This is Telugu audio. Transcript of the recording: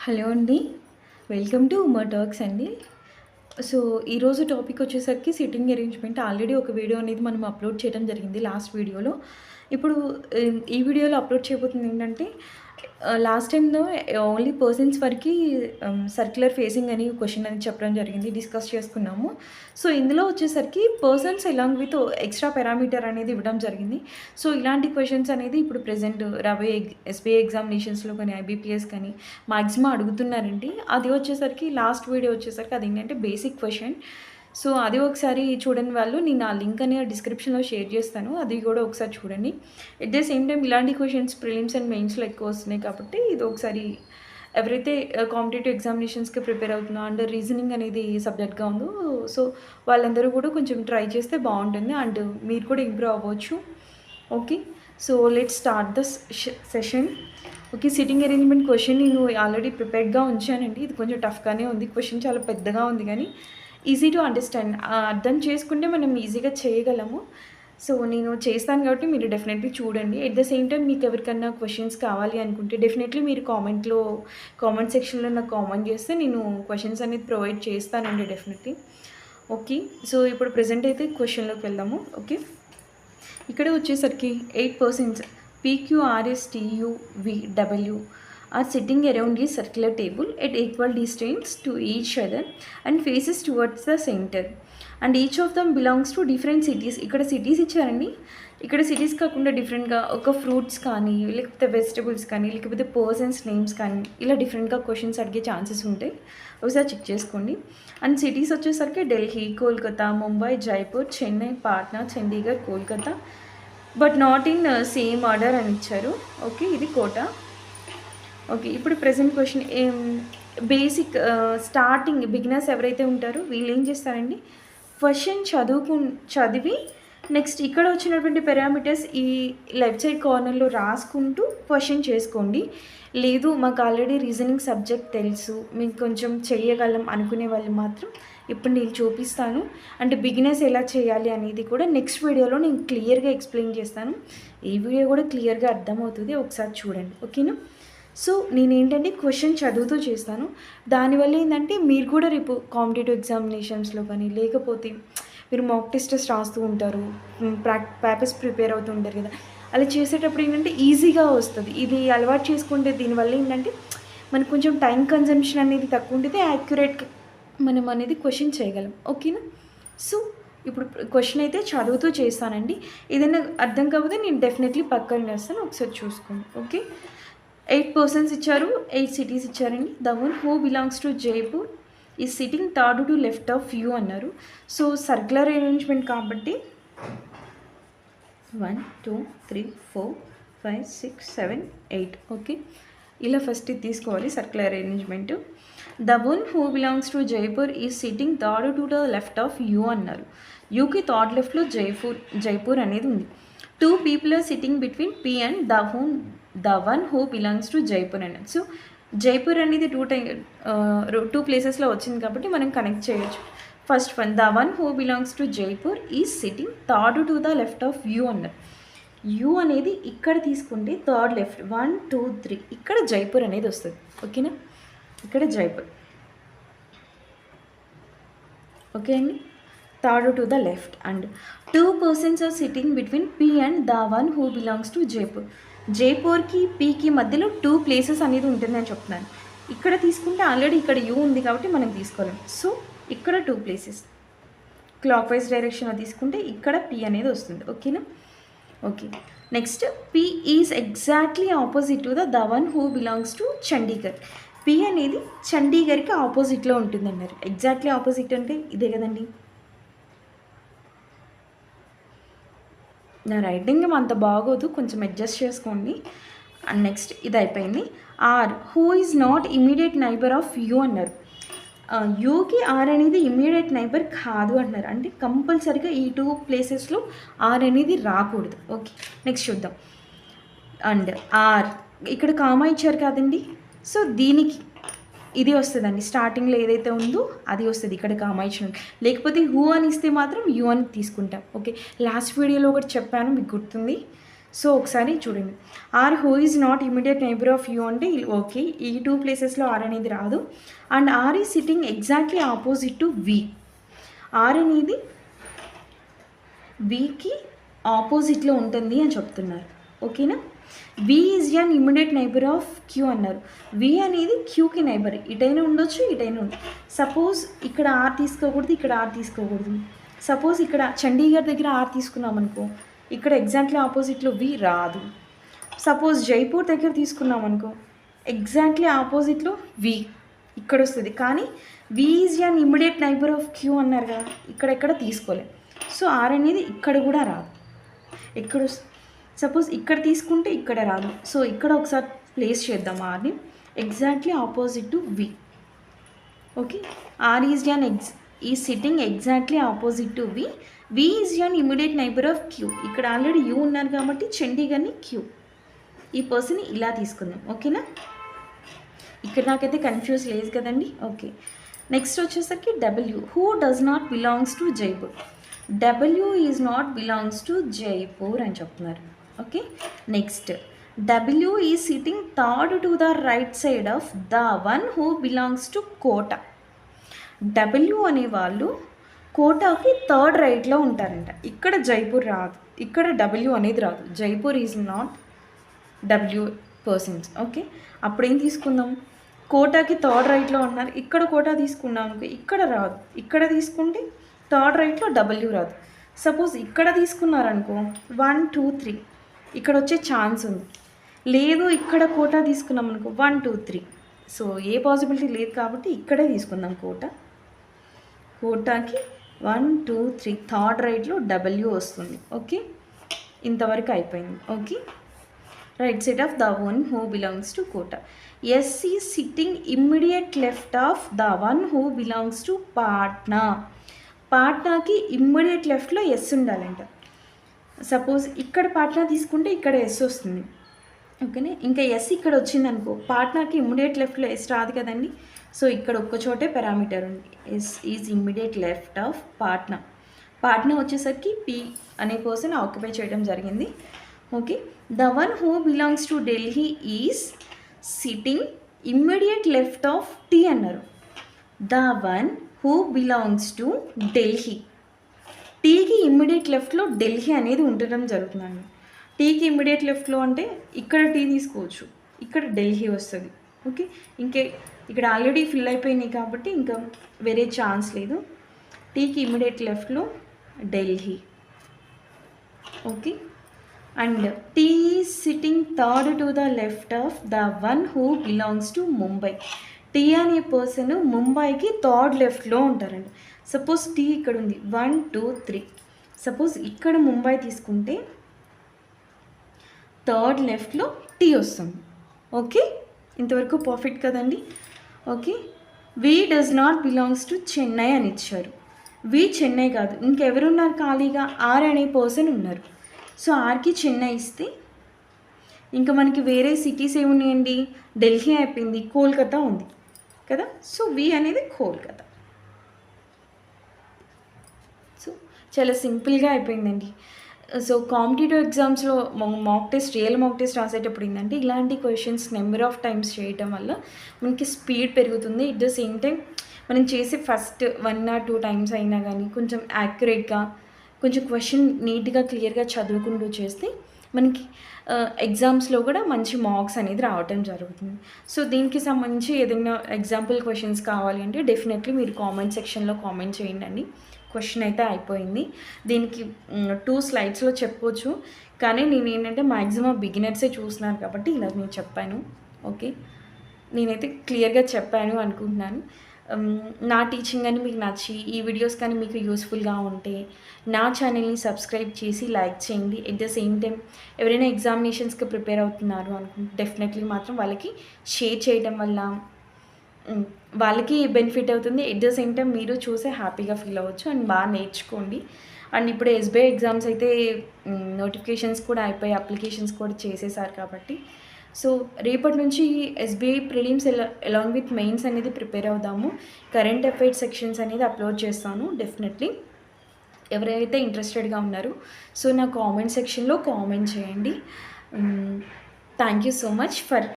హలో అండి. వెల్కమ్ టు ఉమా టాక్స్ అండి. సో, ఈరోజు టాపిక్ వచ్చేసరికి సిట్టింగ్ అరేంజ్‌మెంట్. ఆల్రెడీ ఒక వీడియో అనేది మనం అప్‌లోడ్ చేయడం జరిగింది లాస్ట్ వీడియోలో. ఇప్పుడు ఈ వీడియోలో అప్‌లోడ్ చేయబోతుంది ఏంటంటే లాస్ట్ టైమ్‌లో ఓన్లీ పర్సన్స్ వరకి సర్క్యులర్ ఫేసింగ్ అని క్వెషన్ అని చెప్పడం జరిగింది. డిస్కస్ చేసుకున్నాము. సో, ఇందులో వచ్చేసరికి persons along with extra parameter అనేది ఇవ్వడం జరిగింది. సో, ఇలాంటి క్వెషన్స్ అనేది ఇప్పుడు ప్రెజెంట్ రాబోయే ఎస్‌బీఐ ఎగ్జామినేషన్స్‌లో కానీ, ఐబీపీఎస్ కానీ మాక్సిమం అడుగుతున్నారండి. అది వచ్చేసరికి లాస్ట్ వీడియో వచ్చేసరికి అదేంటంటే బేసిక్ క్వెషన్. సో, అది ఒకసారి చూడని వాళ్ళు నేను ఆ లింక్ అనేది డిస్క్రిప్షన్‌లో షేర్ చేస్తాను. అది కూడా ఒకసారి చూడండి. ఎట్ ద సేమ్ టైమ్ ఇలాంటి క్వెషన్స్ ప్రిలిమ్స్ అండ్ మెయిన్స్‌లో ఎక్కువ వస్తున్నాయి కాబట్టి ఇది ఒకసారి ఎవరైతే కాంపిటేటివ్ ఎగ్జామినేషన్స్‌కి ప్రిపేర్ అవుతున్నా అండ్ రీజనింగ్ అనేది సబ్జెక్ట్‌గా ఉందో సో, వాళ్ళందరూ కూడా కొంచెం ట్రై చేస్తే బావుంటుంది. అండ్ మీరు కూడా ఇంప్రూవ్ అవ్వచ్చు. Okay. So, let's start the session. Okay. Sitting arrangement question నేను ఆల్రెడీ ప్రిపేర్డ్‌గా ఉంచానండి. ఇది కొంచెం టఫ్‌గానే ఉంది. క్వెషన్ చాలా పెద్దగా ఉంది కానీ ఈజీ టు అండర్‌స్టాండ్. అర్థం చేసుకుంటే మనం ఈజీగా చేయగలము. సో, నేను చేస్తాను కాబట్టి మీరు డెఫినెట్‌లీ చూడండి. ఎట్ ద సేమ్ టైమ్ మీకు ఎవరికన్నా క్వెషన్స్ కావాలి అనుకుంటే డెఫినెట్‌లీ మీరు కామెంట్ సెక్షన్‌లో నాకు కామెంట్ చేస్తే నేను క్వెషన్స్ అనేది ప్రొవైడ్ చేస్తానండి డెఫినెట్‌లీ. ఓకే. సో, ఇప్పుడు ప్రెజెంట్ అయితే క్వెషన్‌లోకి వెళ్దాము. ఓకే. ఇక్కడ వచ్చేసరికి 8 persons PQRSTUVW are sitting around a circular table at equal distance to each other and faces towards the center. And each of them belongs to different cities. ఇక్కడ సిటీస్ ఇచ్చారండి. ఇక్కడ సిటీస్ కాకుండా డిఫరెంట్‌గా ఒక ఫ్రూట్స్ కానీ, లేకపోతే వెజిటబుల్స్ కానీ, లేకపోతే పర్సన్స్ నేమ్స్ కానీ ఇలా డిఫరెంట్‌గా క్వెషన్స్ అడిగే ఛాన్సెస్ ఉంటాయి. ఒకసారి చెక్ చేసుకోండి. అండ్ సిటీస్ వచ్చేసరికి Delhi, Kolkata, Mumbai, Jaipur, Chennai, Patna, Chandigarh, Kolkata but not in same order అని ఇచ్చారు. ఓకే. ఇది కోట. ఓకే. ఇప్పుడు present question basic starting beginners ఎవరైతే ఉంటారో వీళ్ళు ఏం చేస్తారండి, క్వెషన్ చదివి నెక్స్ట్ ఇక్కడ వచ్చినటువంటి పారామీటర్స్ ఈ లెఫ్ట్ సైడ్ కార్నర్లో రాసుకుంటూ క్వెషన్ చేసుకోండి. లేదు మాకు ఆల్రెడీ రీజనింగ్ సబ్జెక్ట్ తెలుసు, మేము కొంచెం చేయగలం అనుకునే వాళ్ళు మాత్రం ఇప్పుడు నేను చూపిస్తాను. అంటే బిగినర్స్ ఎలా చేయాలి అనేది కూడా నెక్స్ట్ వీడియోలో నేను క్లియర్గా ఎక్స్ప్లెయిన్ చేస్తాను. ఈ వీడియో కూడా క్లియర్గా అర్థమవుతుంది. ఒకసారి చూడండి. ఓకేనా. సో నేనేంటంటే క్వెషన్ చదువుతూ చేస్తాను. దానివల్ల ఏంటంటే మీరు కూడా రేపు కాంపిటేటివ్ ఎగ్జామినేషన్స్లో కానీ లేకపోతే మీరు మాక్ టెస్టెస్ రాస్తూ ఉంటారు, పేపర్స్ ప్రిపేర్ అవుతూ ఉంటారు కదా, అలా చేసేటప్పుడు ఏంటంటే ఈజీగా వస్తుంది. ఇది అలవాటు చేసుకుంటే దీనివల్ల ఏంటంటే మనకు కొంచెం టైం కన్జంప్షన్ అనేది తక్కువ ఉంటుంది, యాక్యురేట్గా మనం అనేది క్వెషన్ చేయగలం. ఓకేనా. సో ఇప్పుడు క్వెషన్ అయితే చదువుతూ చేస్తానండి. ఏదైనా అర్థం కాకపోతే నేను డెఫినెట్లీ పక్కన చేస్తాను, ఒకసారి చూసుకోండి. ఓకే. 8 పర్సన్స్ ఇచ్చారు, 8 సిటీస్ ఇచ్చారండి. The one who belongs to Jaipur is sitting third to left of you అన్నారు. సో సర్క్యులర్ అరేంజ్మెంట్ కాబట్టి 1 2 3 4 5 6 7 8. ఓకే. ఇలా ఫస్ట్ ఇది తీసుకోవాలి circular arrangement. The one who belongs to Jaipur is sitting third to the left of you అన్నారు. యూకి థర్డ్ లెఫ్ట్లో జైపూర్ అనేది ఉంది. 2 people are sitting between P and the one who belongs to Jaipur అన్నారు. సో జైపూర్ అనేది టూ ప్లేసెస్లో వచ్చింది కాబట్టి మనం కనెక్ట్ చేయొచ్చు. First one the one who belongs to Jaipur is sitting third to the left of you అన్నారు. యూ అనేది ఇక్కడ తీసుకుంటే థర్డ్ లెఫ్ట్ 1 2 3 ఇక్కడ జైపూర్ అనేది వస్తుంది. ఓకేనా. ఇక్కడ జైపూర్. ఓకే అండి. Third to the left and 2 persons are sitting between P and the one who belongs to Jaipur. జైపూర్కి పీకి మధ్యలో 2 ప్లేసెస్ అనేది ఉంటుందని చెప్తున్నాను. ఇక్కడ తీసుకుంటే ఆల్రెడీ ఇక్కడ యూ ఉంది కాబట్టి మనం తీసుకోలేం. సో ఇక్కడ 2 ప్లేసెస్ క్లాక్ వైజ్ డైరెక్షన్లో తీసుకుంటే ఇక్కడ పీ అనేది వస్తుంది. ఓకేనా. Okay. Next P is exactly opposite to the one who belongs to Chandigarh. P అనేది చండీగఢ్కి ఆపోజిట్లో ఉంటుందన్నారు. ఎగ్జాక్ట్లీ ఆపోజిట్ అంటే ఇదే కదండి. నా రైటింగ్ అంత బాగోదు, కొంచెం అడ్జస్ట్ చేసుకోండి. అండ్ నెక్స్ట్ ఇది అయిపోయింది. R who is not immediate neighbour of you అన్నారు. యూకి ఆర్ అనేది ఇమీడియట్ నైబర్ కాదు అంటున్నారు. అంటే కంపల్సరీగా ఈ 2 ప్లేసెస్లో ఆర్ అనేది రాకూడదు. ఓకే. నెక్స్ట్ చూద్దాం. అండ్ ఆర్ ఇక్కడ కామా ఇచ్చారు కదండి. సో దీనికి ఇది వస్తుందండి. స్టార్టింగ్లో ఏదైతే ఉందో అది వస్తుంది ఇక్కడ కామా ఇచ్చిన. లేకపోతే హూ అని ఇస్తే మాత్రం యూ అని తీసుకుంటాం. ఓకే. లాస్ట్ వీడియోలో ఒకటి చెప్పాను మీకు గుర్తుంది. సో ఒకసారి చూడండి, R who is not immediate neighbour of you అంటే ఓకే, ఈ 2 ప్లేసెస్లో ఆర్ అనేది రాదు. And R is sitting exactly opposite to V. R అనేది వికి ఆపోజిట్లో ఉంటుంది అని చెప్తున్నారు. ఓకేనా. V is an immediate neighbour of Q అన్నారు. వి అనేది క్యూకి నైబర్, ఇటైనా ఉండొచ్చు ఇటైనా ఉండొచ్చు. సపోజ్ ఇక్కడ ఆర్ తీసుకోకూడదు, ఇక్కడ ఆర్ తీసుకోకూడదు. సపోజ్ ఇక్కడ చండీగఢ్ దగ్గర ఆర్ తీసుకున్నాం అనుకో, ఇక్కడ ఎగ్జాక్ట్లీ ఆపోజిట్లో వి రాదు. సపోజ్ జైపూర్ దగ్గర తీసుకున్నాం అనుకో, ఎగ్జాక్ట్లీ ఆపోజిట్లో వి ఇక్కడ వస్తుంది. కానీ V is an immediate neighbour of Q అన్నారు కదా, ఇక్కడెక్కడ తీసుకోలేదు. సో ఆర్ అనేది ఇక్కడ కూడా రాదు. ఇక్కడ సపోజ్ ఇక్కడ తీసుకుంటే ఇక్కడ రాదు. సో ఇక్కడ ఒకసారి ప్లేస్ చేద్దాం ఆర్ని, exactly opposite to V. Okay, R is an is sitting exactly opposite to V. V is an immediate neighbour of Q. ఇక్కడ ఆల్రెడీ యూ ఉన్నారు కాబట్టి చండీగఢ్ని క్యూ, ఈ పర్సన్ ఇలా తీసుకుందాం. ఓకేనా, ఇక్కడ నాకైతే కన్ఫ్యూజ్ లేదు కదండి. ఓకే, నెక్స్ట్ వచ్చేసరికి W, who does not belongs to Jaipur. W is not belongs to Jaipur అని చెప్తున్నారు. Okay, next W is sitting third to the right side of the one who belongs to Kota. W అనే వాళ్ళు కోటాకి థర్డ్ రైట్లో ఉంటారంట. ఇక్కడ జైపూర్ రాదు, ఇక్కడ డబ్ల్యూ అనేది రాదు. Jaipur is not W persons. Okay, అప్పుడేం తీసుకుందాం, కోటాకి థర్డ్ రైట్లో ఉన్నారు, ఇక్కడ కోటా తీసుకున్నాం అనుకో, ఇక్కడ రాదు. ఇక్కడ తీసుకుంటే థర్డ్ రైట్లో డబ్ల్యూ రాదు. సపోజ్ ఇక్కడ తీసుకున్నారనుకో 1 2 3 ఇక్కడ వచ్చే ఛాన్స్ ఉంది. లేదు ఇక్కడ కోటా తీసుకున్నాం అనుకో 1 2 3. సో ఏ పాసిబిలిటీ లేదు కాబట్టి ఇక్కడే తీసుకుందాం కోటాకి 1 2 3 థర్డ్ రైట్లో డబ్ల్యూ వస్తుంది. ఓకే, ఇంతవరకు అయిపోయింది. Okay, right side of the one who belongs to Kota. S is sitting immediate left of the one who belongs to Patna. పాట్నాకి ఇమ్మీడియట్ లెఫ్ట్లో ఎస్ ఉండాలంట. సపోజ్ ఇక్కడ పాట్నా తీసుకుంటే ఇక్కడ ఎస్ వస్తుంది. ఓకేనా, ఇంకా ఎస్ ఇక్కడ వచ్చిందనుకో, పాట్నాకి ఇమ్మీడియట్ లెఫ్ట్లో ఎస్ రాదు కదండి. సో ఇక్కడ ఒక్క చోటే పారామీటర్ ఉంది, S is immediate left of Patna. Patna వచ్చేసరికి పి అనే పర్సన్ ఆక్యుపై చేయడం జరిగింది. Okay, the one who belongs to Delhi is sitting immediate left of T అన్నారు. The one who belongs to Delhi, టీకి ఇమ్మీడియట్ లెఫ్ట్లో ఢిల్లీ అనేది ఉండడం జరుగుతుందండి. టీకి ఇమ్మీడియట్ లెఫ్ట్లో అంటే ఇక్కడ టీ తీసుకోవచ్చు, ఇక్కడ ఢిల్లీ వస్తుంది. ఓకే, ఇక్కడ ఆల్రెడీ ఫిల్ అయిపోయినాయి కాబట్టి ఇంకా వేరే ఛాన్స్ లేదు. టీకి ఇమ్మీడియట్ లెఫ్ట్లో Delhi. Okay, and T is sitting third to the left of the one who belongs to Mumbai. T అనే పర్సన్ ముంబైకి థర్డ్ లెఫ్ట్లో ఉంటారండి. సపోజ్ టీ ఇక్కడ ఉంది 1 2 3. సపోజ్ ఇక్కడ ముంబై తీసుకుంటే థర్డ్ లెఫ్ట్లో టీ వస్తుంది. ఓకే, ఇంతవరకు పర్ఫెక్ట్ కదండి. Okay, V does not belongs to Chennai అని ఇచ్చారు. వి చెన్నై కాదు, ఇంకెవరున్నారు ఖాళీగా, ఆర్ అనే పర్సన్ ఉన్నారు. సో ఆర్కి చెన్నై ఇస్తే ఇంకా మనకి వేరే సిటీస్ ఏమున్నాయండి, ఢిల్లీ అయిపోయింది, కోల్కతా ఉంది కదా. సో వి అనేది కోల్కతా. సో చాలా సింపుల్గా అయిపోయిందండి. సో కాంపిటేటివ్ ఎగ్జామ్స్లో రియల్ మాక్ టెస్ట్ రాసేటప్పుడు ఏంటంటే ఇలాంటి క్వశ్చన్స్ నెంబర్ ఆఫ్ టైమ్స్ చేయటం వల్ల మనకి స్పీడ్ పెరుగుతుంది. ఎట్ ద సేమ్ టైం మనం చేసే ఫస్ట్ 1 or 2 టైమ్స్ అయినా కానీ కొంచెం యాక్యురేట్గా, కొంచెం క్వశ్చన్ నీట్గా క్లియర్గా చదువుకుంటూ చేస్తే మనకి ఎగ్జామ్స్లో కూడా మంచి మార్క్స్ అనేది రావటం జరుగుతుంది. సో దీనికి సంబంధించి ఏదైనా ఎగ్జాంపుల్ క్వశ్చన్స్ కావాలి అంటే డెఫినెట్లీ మీరు కామెంట్ సెక్షన్లో కామెంట్ చేయండి. క్వశ్చన్ అయితే అయిపోయింది. దీనికి 2 స్లైడ్స్లో చెప్పవచ్చు, కానీ నేను ఏంటంటే మ్యాక్సిమం బిగినర్సే చూస్తున్నారు కాబట్టి ఇలా నేను చెప్పాను. ఓకే, నేనైతే క్లియర్గా చెప్పాను అనుకుంటున్నాను. నా టీచింగ్ అని మీకు నచ్చి ఈ వీడియోస్ కానీ మీకు యూస్ఫుల్గా ఉంటే నా ఛానల్ని సబ్స్క్రైబ్ చేసి లైక్ చేయండి. ఎట్ ద సేమ్ టైం ఎవరైనా ఎగ్జామినేషన్స్కి ప్రిపేర్ అవుతున్నారు అనుకుంటే డెఫినెట్లీ మాత్రం వాళ్ళకి షేర్ చేయడం వల్ల వాళ్ళకి బెనిఫిట్ అవుతుంది. ఎట్ ద సేమ్ టైం మీరు చూసే హ్యాపీగా ఫీల్ అవ్వచ్చు అండ్ బాగా నేర్చుకోండి. అండ్ ఇప్పుడు ఎస్బీఐ ఎగ్జామ్స్ అయితే నోటిఫికేషన్స్ కూడా అయిపోయి అప్లికేషన్స్ కూడా చేసేసారు కాబట్టి సో రేపటి నుంచి SBI prelims along with mains అనేది ప్రిపేర్ అవుదాము. కరెంట్ అఫైర్స్ సెక్షన్స్ అనేది అప్లోడ్ చేస్తాను డెఫినెట్లీ. ఎవరైతే ఇంట్రెస్టెడ్‌గా ఉన్నారో సో నా కామెంట్ సెక్షన్‌లో కామెంట్ చేయండి. Thank you so much for